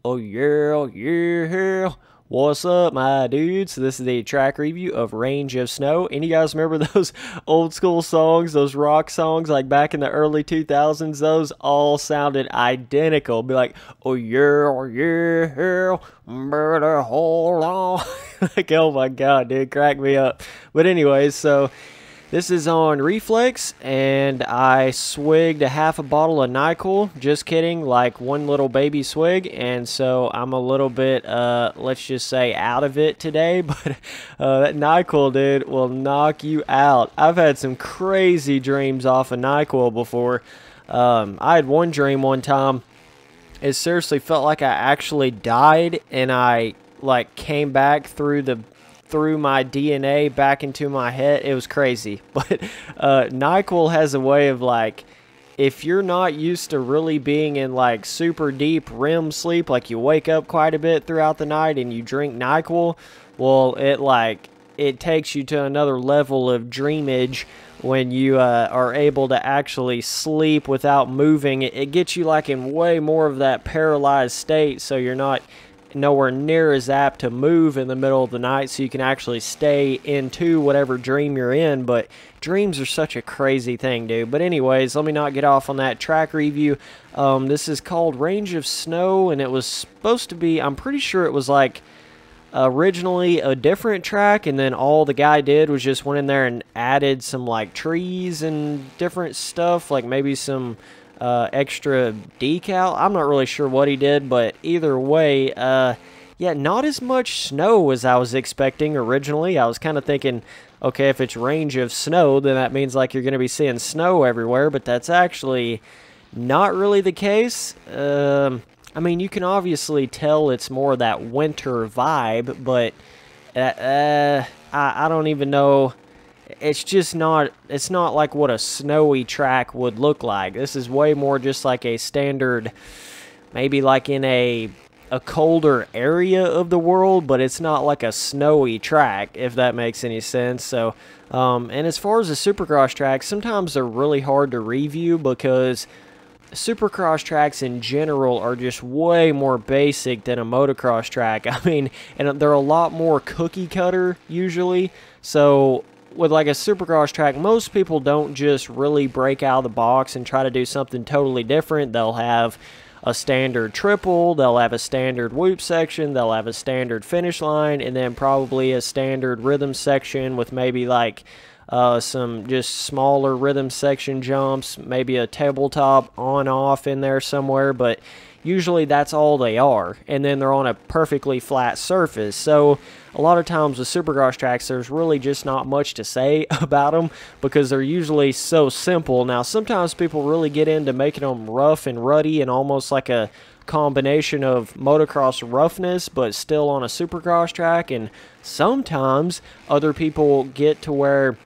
Oh yeah, yeah. What's up, my dudes? This is the track review of Range of Snow. And you guys remember those old school songs, those rock songs like back in the early 2000s? Those all sounded identical. Be like, oh yeah, yeah, murder, hold on. Like, oh my god, dude, crack me up. But anyways, so this is on Reflex, and I swigged a half a bottle of NyQuil. Just kidding, like one little baby swig, and so I'm a little bit, let's just say, out of it today. But that NyQuil, dude, will knock you out. I've had some crazy dreams off of NyQuil before. I had one dream one time. It seriously felt like I actually died, and I like came back through my DNA back into my head. It was crazy. But NyQuil has a way of, like, if you're not used to really being in like super deep REM sleep, like you wake up quite a bit throughout the night and you drink NyQuil, well, it takes you to another level of dreamage when you are able to actually sleep without moving. It gets you like in way more of that paralyzed state, so you're not nowhere near as apt to move in the middle of the night, so you can actually stay into whatever dream you're in. But dreams are such a crazy thing, dude. But anyways, let me not get off on that track review. This is called Range of Snow, and it was supposed to be, I'm pretty sure it was like originally a different track, and then all the guy did was just went in there and added some like trees and different stuff, like maybe some extra decal. I'm not really sure what he did, but either way, yeah, not as much snow as I was expecting originally. I was kind of thinking, okay, if it's Range of Snow, then that means like you're going to be seeing snow everywhere, but that's actually not really the case. I mean, you can tell it's more that winter vibe, but I don't even know. It's just not, it's not like what a snowy track would look like. This is way more just like a standard, maybe like in a colder area of the world, but it's not like a snowy track, if that makes any sense. So, and as far as the Supercross tracks, sometimes they're really hard to review because Supercross tracks in general are just way more basic than a motocross track. I mean, and they're a lot more cookie cutter usually. So with like a Supercross track, most people don't just really break out of the box and try to do something totally different. They'll have a standard triple, they'll have a standard whoop section, they'll have a standard finish line, and then probably a standard rhythm section with maybe like some just smaller rhythm section jumps, maybe a tabletop on-off in there somewhere, but usually that's all they are, and then they're on a perfectly flat surface. So a lot of times with Supercross tracks, there's really just not much to say about them because they're usually so simple. Now, sometimes people really get into making them rough and ruddy and almost like a combination of motocross roughness but still on a Supercross track, and sometimes other people get to where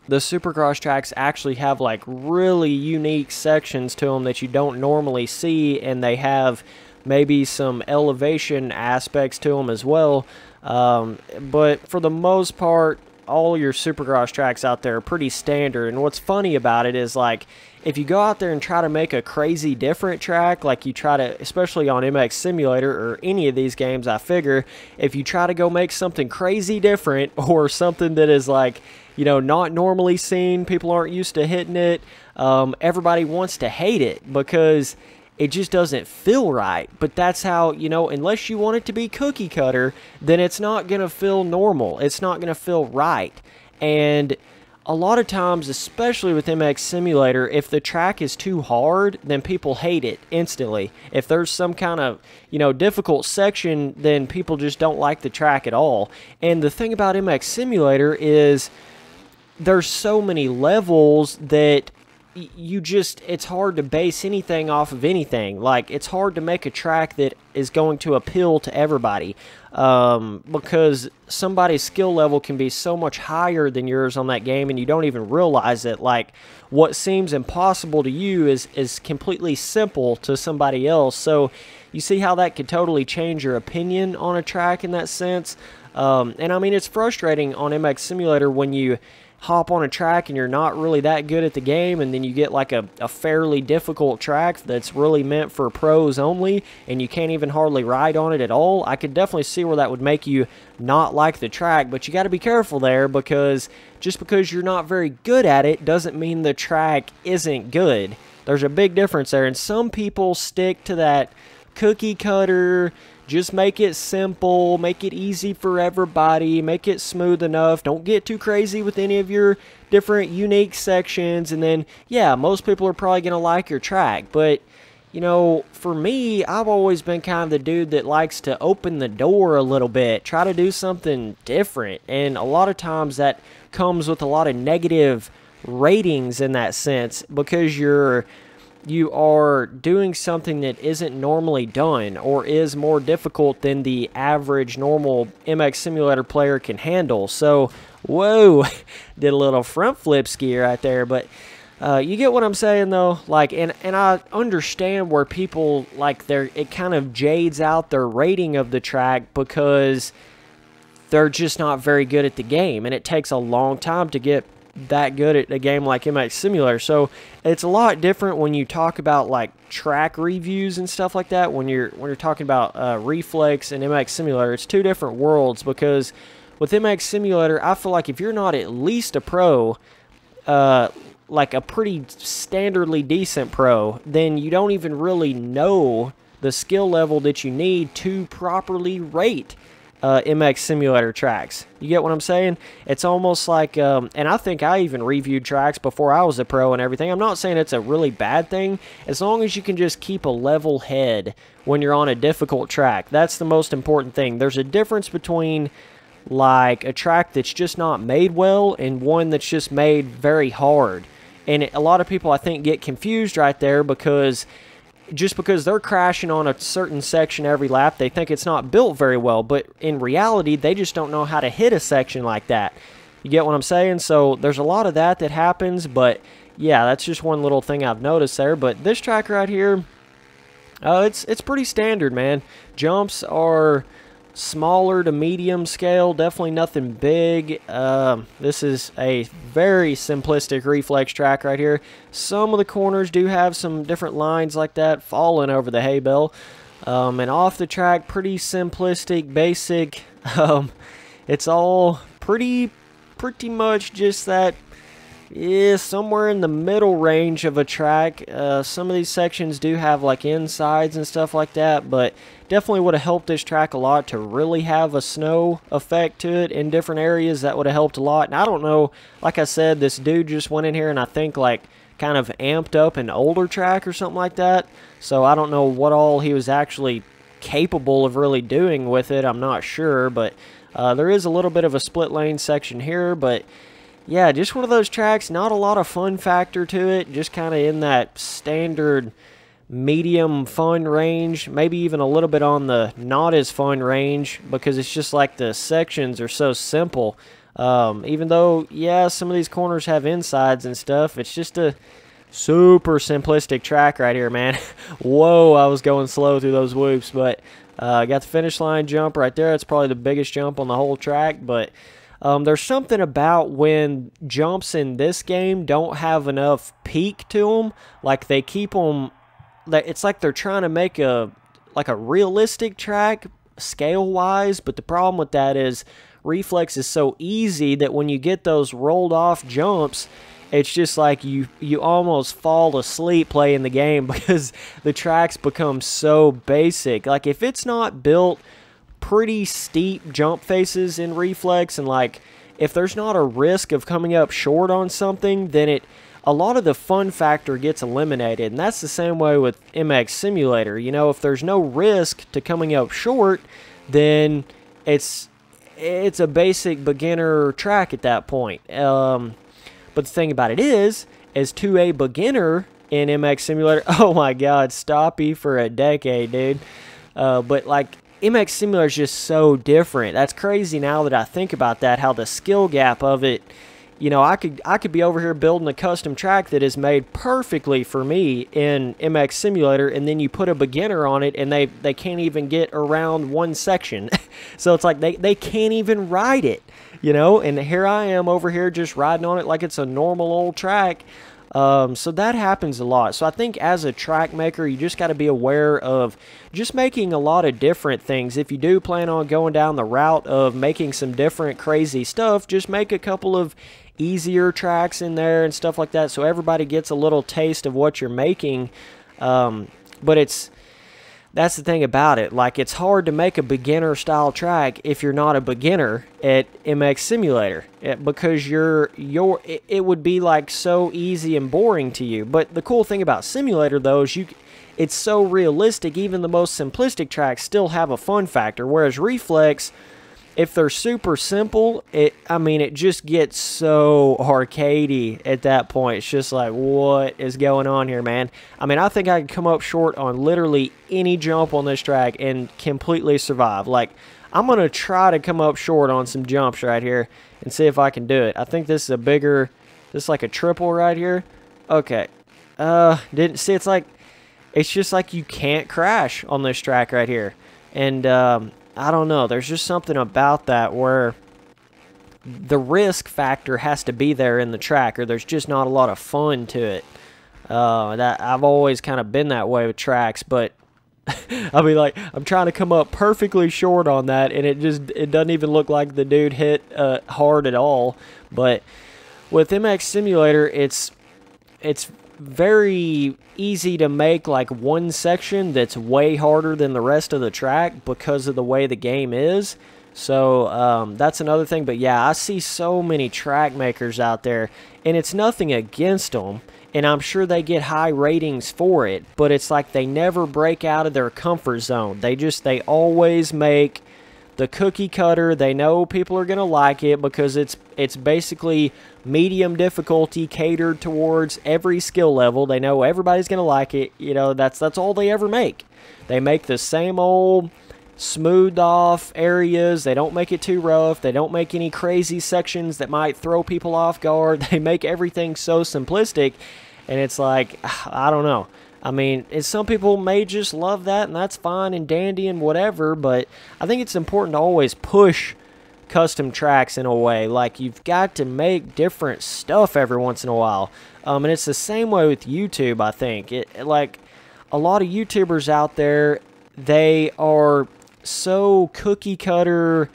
the Supercross tracks actually have like really unique sections to them that you don't normally see, and they have maybe some elevation aspects to them as well. But for the most part, all your Supercross tracks out there are pretty standard. And what's funny about it is, like, if you go out there and try to make a crazy different track, like you try to, especially on MX Simulator or any of these games, I figure, if you try to go make something crazy different or something that is like, you know, not normally seen, people aren't used to hitting it, everybody wants to hate it because it just doesn't feel right. But that's how, you know, unless you want it to be cookie cutter, then it's not going to feel normal. It's not going to feel right. And a lot of times, especially with MX Simulator, if the track is too hard, then people hate it instantly. If there's some kind of, you know, difficult section, then people just don't like the track at all. And the thing about MX Simulator is there's so many levels that it's hard to base anything off of anything. Like, it's hard to make a track that is going to appeal to everybody, because somebody's skill level can be so much higher than yours on that game, and you don't even realize it. Like, what seems impossible to you is completely simple to somebody else. So you see how that could totally change your opinion on a track in that sense. And I mean, it's frustrating on MX Simulator when you hop on a track and you're not really that good at the game, and then you get like a fairly difficult track that's really meant for pros only, and you can't even hardly ride on it at all, I could definitely see where that would make you not like the track. But you got to be careful there, because just because you're not very good at it doesn't mean the track isn't good. There's a big difference there, and some people stick to that cookie cutter, just make it simple, make it easy for everybody, make it smooth enough, don't get too crazy with any of your different unique sections, and then, yeah, most people are probably going to like your track. But, you know, for me, I've always been kind of the dude that likes to open the door a little bit, try to do something different, and a lot of times that comes with a lot of negative ratings in that sense, because you are doing something that isn't normally done, or is more difficult than the average normal MX Simulator player can handle. So, whoa, did a little front flip ski right there, but you get what I'm saying though. Like, and I understand where people, like, it kind of jades out their rating of the track because they're just not very good at the game, and it takes a long time to get that good at a game like MX Simulator. So it's a lot different when you talk about like track reviews and stuff like that. When you're talking about Reflex and MX Simulator, it's two different worlds, because with MX Simulator, I feel like if you're not at least a pro, like a pretty standardly decent pro, then you don't even really know the skill level that you need to properly rate MX Simulator tracks. You get what I'm saying? It's almost like, and I think I even reviewed tracks before I was a pro and everything. I'm not saying it's a really bad thing, as long as you can just keep a level head when you're on a difficult track. That's the most important thing. There's a difference between like a track that's just not made well and one that's just made very hard. And a lot of people, I think, get confused right there, because just because they're crashing on a certain section every lap, they think it's not built very well. But in reality, they just don't know how to hit a section like that. You get what I'm saying? So there's a lot of that happens. But yeah, that's just one little thing I've noticed there. But this track right here, it's pretty standard, man. Jumps are smaller to medium scale, definitely nothing big. This is a very simplistic reflex track right here. Some of the corners do have some different lines like that falling over the hay bale, and off the track, pretty simplistic, basic. It's all pretty much just that, yeah, somewhere in the middle range of a track. Some of these sections do have like insides and stuff like that, but definitely would have helped this track a lot to really have a snow effect to it in different areas. That would have helped a lot. And I don't know, like I said, this dude just went in here and I think like kind of amped up an older track or something like that. So I don't know what all he was actually capable of really doing with it. I'm not sure, but there is a little bit of a split lane section here, but yeah, just one of those tracks, not a lot of fun factor to it, just kind of in that standard medium fun range, maybe even a little bit on the not as fun range, because it's just like the sections are so simple. Even though, yeah, some of these corners have insides and stuff, it's just a super simplistic track right here, man. Whoa, I was going slow through those whoops, but got the finish line jump right there. It's probably the biggest jump on the whole track, but there's something about when jumps in this game don't have enough peak to them. Like, they keep them, it's like they're trying to make a realistic track scale-wise, but the problem with that is Reflex is so easy that when you get those rolled off jumps, it's just like you almost fall asleep playing the game, because the tracks become so basic. Like, if it's not built pretty steep jump faces in Reflex, and like if there's not a risk of coming up short on something, then a lot of the fun factor gets eliminated. And that's the same way with MX Simulator. You know, if there's no risk to coming up short, then it's a basic beginner track at that point. But the thing about it is to a beginner in MX Simulator, oh my god, stoppy for a decade, dude. But like, MX Simulator is just so different. That's crazy now that I think about that, how the skill gap of it, you know, I could be over here building a custom track that is made perfectly for me in MX Simulator, and then you put a beginner on it and they can't even get around one section. So it's like they can't even ride it, you know, and here I am over here just riding on it like it's a normal old track. So that happens a lot. So I think as a track maker, you just got to be aware of just making a lot of different things. If you do plan on going down the route of making some different crazy stuff, just make a couple of easier tracks in there and stuff like that, so everybody gets a little taste of what you're making. But that's the thing about it. Like, it's hard to make a beginner style track if you're not a beginner at MX Simulator, because it would be like so easy and boring to you. But the cool thing about Simulator though is it's so realistic. Even the most simplistic tracks still have a fun factor, whereas Reflex, if they're super simple, it just gets so arcadey at that point. It's just like, what is going on here, man? I mean, I think I could come up short on literally any jump on this track and completely survive. Like, I'm going to try to come up short on some jumps right here and see if I can do it. I think this is this is like a triple right here. Okay. Didn't see, it's just like you can't crash on this track right here. And, I don't know. There's just something about that where the risk factor has to be there in the track, or there's just not a lot of fun to it. That I've always kind of been that way with tracks, but I'll be like, I'm trying to come up perfectly short on that, and it doesn't even look like the dude hit hard at all. But with MX Simulator, it's very easy to make like one section that's way harder than the rest of the track because of the way the game is. So that's another thing. But yeah, I see so many track makers out there, and it's nothing against them, and I'm sure they get high ratings for it, but it's like they never break out of their comfort zone. They always make the cookie cutter. They know people are going to like it because it's basically medium difficulty catered towards every skill level. They know everybody's going to like it. You know, that's all they ever make. They make the same old smoothed off areas. They don't make it too rough. They don't make any crazy sections that might throw people off guard. They make everything so simplistic, and it's like, I don't know. I mean, some people may just love that, and that's fine and dandy and whatever, but I think it's important to always push custom tracks in a way. Like, you've got to make different stuff every once in a while. And it's the same way with YouTube, I think. Like, a lot of YouTubers out there, they are so cookie cutter.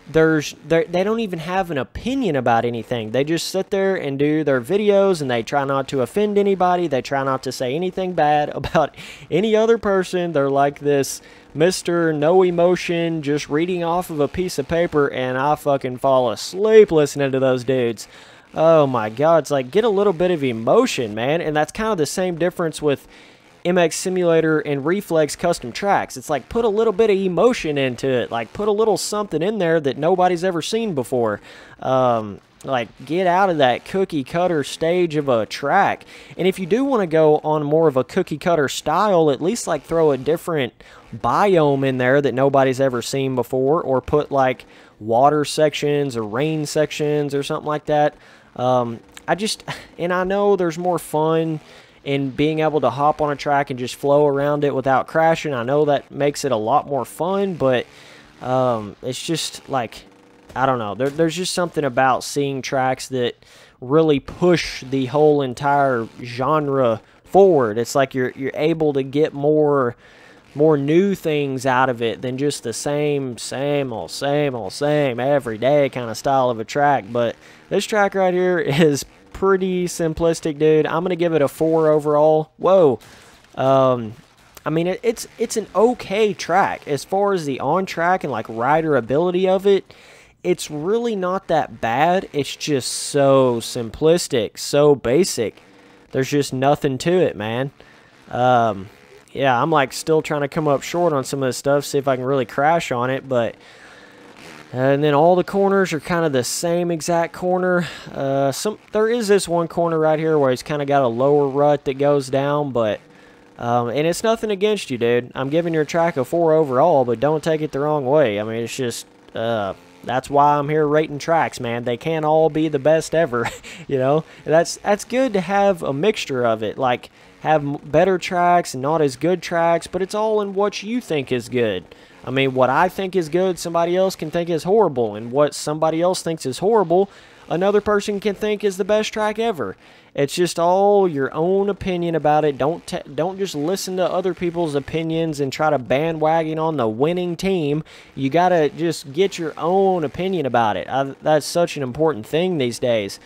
They don't even have an opinion about anything. They just sit there and do their videos, and they try not to offend anybody. They try not to say anything bad about any other person. They're like this Mr. No Emotion, just reading off of a piece of paper, and I fucking fall asleep listening to those dudes. Oh my God, it's like, get a little bit of emotion, man. And that's kind of the same difference with MX Simulator and Reflex custom tracks. It's like, put a little bit of emotion into it. Like, put a little something in there that nobody's ever seen before. Like, get out of that cookie cutter stage of a track. And if you do want to go on more of a cookie cutter style, at least like throw a different biome in there that nobody's ever seen before, or put like water sections or rain sections or something like that. And I know there's more fun in being able to hop on a track and just flow around it without crashing. I know that makes it a lot more fun, but it's just like, I don't know. There's just something about seeing tracks that really push the whole entire genre forward. It's like you're able to get more new things out of it than just the same old every day kind of style of a track. But this track right here is pretty simplistic, dude. I'm gonna give it a 4 overall. Whoa. I mean, it's an okay track as far as the on track and like rider ability of it. It's really not that bad. It's just so simplistic, so basic. There's just nothing to it, man. Yeah, I'm like still trying to come up short on some of this stuff, see if I can really crash on it, but and then all the corners are kind of the same exact corner. There is this one corner right here where it's kind of got a lower rut that goes down, but and it's nothing against you, dude. I'm giving your track a 4 overall, but don't take it the wrong way. I mean, it's just That's why I'm here rating tracks, man. They can't all be the best ever, you know. That's good to have a mixture of it, like have better tracks and not as good tracks, but it's all in what you think is good. I mean, what I think is good, somebody else can think is horrible, and what somebody else thinks is horrible, another person can think is the best track ever. It's just all your own opinion about it. Don't just listen to other people's opinions and try to bandwagon on the winning team. You got to just get your own opinion about it. That's such an important thing these days.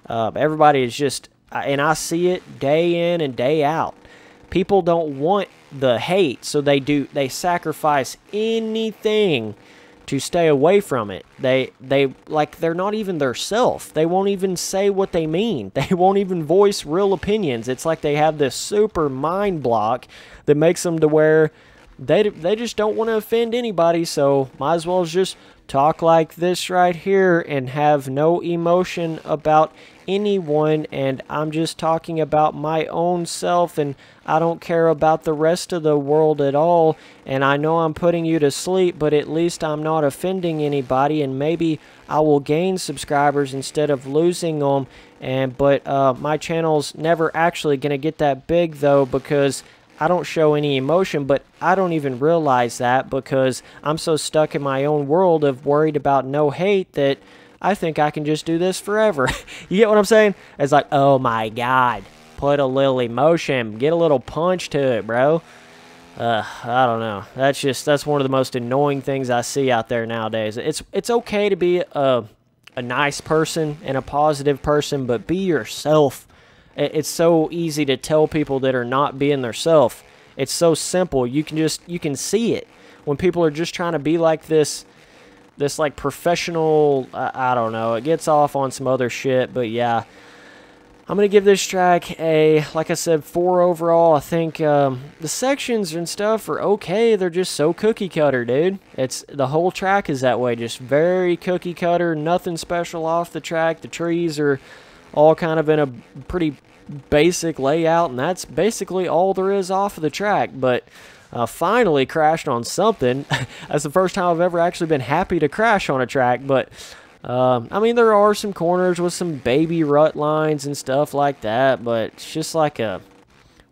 Everybody is just, and I see it day in and day out. People don't want the hate, so they sacrifice anything to stay away from it. They're not even their self. They won't even say what they mean. They won't even voice real opinions. It's like they have this super mind block that makes them to where they just don't want to offend anybody, so might as well just talk like this right here and have no emotion about anyone, and I'm just talking about my own self, and I don't care about the rest of the world at all, and I know I'm putting you to sleep, but at least I'm not offending anybody, and maybe I will gain subscribers instead of losing them, but my channel's never actually going to get that big, though, because I don't show any emotion, but I don't even realize that because I'm so stuck in my own world of worried about no hate that I think I can just do this forever. You get what I'm saying? It's like, oh my God, put a little emotion, get a little punch to it, bro. I don't know. That's one of the most annoying things I see out there nowadays. It's okay to be a nice person and a positive person, but be yourself. It's so easy to tell people that are not being themselves. It's so simple. You can see it when people are just trying to be like this like professional, I don't know. It gets off on some other shit, but yeah. I'm going to give this track a, like I said, 4 overall. I think the sections and stuff are okay. They're just so cookie cutter, dude. The whole track is that way. Just very cookie cutter. Nothing special off the track. The trees are all kind of in a pretty basic layout, and that's basically all there is off of the track. But finally crashed on something. That's the first time I've ever actually been happy to crash on a track. But I mean, there are some corners with some baby rut lines and stuff like that, but it's just like a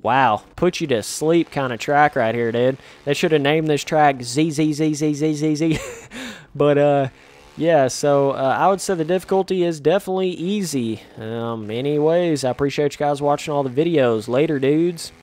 wow, put you to sleep kind of track right here, dude. They should have named this track ZZZZZZZ. But yeah, so I would say the difficulty is definitely easy. Anyways, I appreciate you guys watching all the videos. Later, dudes.